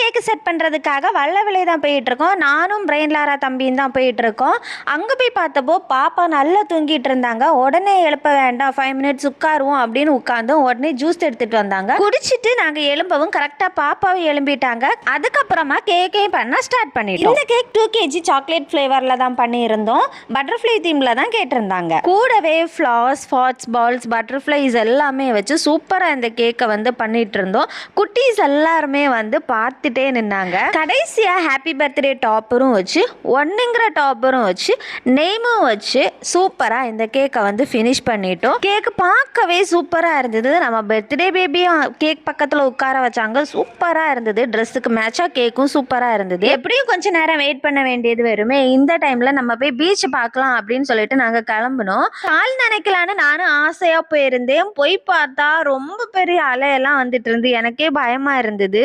கேக்கு set பண்ணுறதுக்காக வல்லவிலை தான் போயிட்டுருக்கோம். நானும் பிரெயின் லாரா தம்பியும் தான் போயிட்டுருக்கோம். அங்கே போய் பார்த்தப்போ பாப்பா நல்லா தூங்கிட்டு இருந்தாங்க. உடனே எழுப்ப வேண்டாம், 5 மினிட்ஸ் உட்காருவோம் அப்படின்னு உட்காந்தோம். உடனே ஜூஸ் எடுத்துகிட்டு வந்தாங்க. குடிச்சிட்டு நாங்கள் எழும்பவும் கரெக்டாக பாப்பாவும் எழும்பிட்டாங்க. அதுக்கப்புறமா கேக்கையும் பண்ண ஸ்டார்ட் பண்ணிட்டோம். இந்த கேக் 2 kg சாக்லேட் ஃப்ளேவரில் தான் பண்ணியிருந்தோம். பட்டர்ஃப்ளை தீமில் தான் கேட்டிருந்தாங்க. கூடவே ஃப்ளார்ஸ், ஃபாட்ஸ், பால்ஸ், பட்டர்ஃப்ளைஸ் எல்லாமே வச்சு சூப்பராக இந்த கேக்கை வந்து பண்ணிட்டு இருந்தோம். குட்டீஸ் எல்லாருமே வந்து பார்த்துட்டே நின்னாங்க. கடைசியாக ஹாப்பி பர்த்டே டாப்பரும் வச்சு, ஒன்னுங்கிற டாப்பரும் வச்சு, நேமும் வச்சு சூப்பராக இந்த கேக்கை வந்து ஃபினிஷ் பண்ணிட்டோம். கேக்கு பார்க்கவே சூப்பராக இருந்தது. நம்ம பர்த்டே பேபியும் கேக் பக்கத்தில் உட்கார வச்சாங்க. சூப்பராக இருந்தது. ட்ரெஸ்ஸுக்கு மேட்சாக கேக்கும் சூப்பராக இருந்தது. எப்படியும் கொஞ்சம் நேரம் வெயிட் பண்ண வேண்டியது வருமே. இந்த டைமில் நம்ம போய் பீச் பார்க்கலாம் அப்படின்னு சொல்லிட்டு நாங்கள் கிளம்பினோம். கால் நினைக்கலான்னு நானும் ஆசையாக போயிருந்தேன். போய் பார்த்தா ரொம்ப பெரிய அலையெல்லாம் வந்துட்டு இருந்து எனக்கே பயமாக இருந்தது.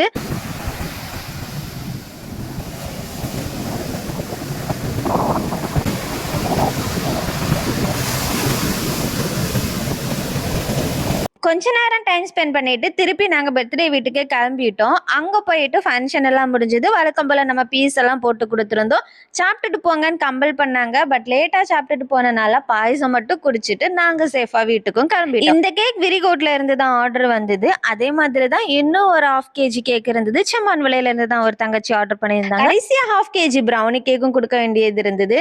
கொஞ்ச நேரம் டைம் ஸ்பெண்ட் பண்ணிட்டு திருப்பி நாங்கள் பர்த்டே வீட்டுக்கே கிளம்பிட்டோம். அங்கே போயிட்டு ஃபங்க்ஷன் எல்லாம் முடிஞ்சது. வழக்கம் போல் நம்ம பீஸ் எல்லாம் போட்டு கொடுத்துருந்தோம். சாப்பிட்டுட்டு போங்கன்னு கம்பல் பண்ணாங்க. பட் லேட்டாக சாப்பிட்டுட்டு போனனால பாயசம் மட்டும் குடிச்சிட்டு நாங்கள் சேஃபாக வீட்டுக்கும் கிளம்பிட்டோம். இந்த கேக் விரிகோட்ல இருந்து தான் ஆர்டர் வந்தது. அதே மாதிரி தான் இன்னும் ஒரு 1/2 kg கேக் இருந்தது. செம்மான் விலையில இருந்து தான் ஒரு தங்கச்சி ஆர்டர் பண்ணியிருந்தாங்க. கடைசியாக 1/2 kg ப்ரௌனி கேக்கும் கொடுக்க வேண்டியது இருந்தது.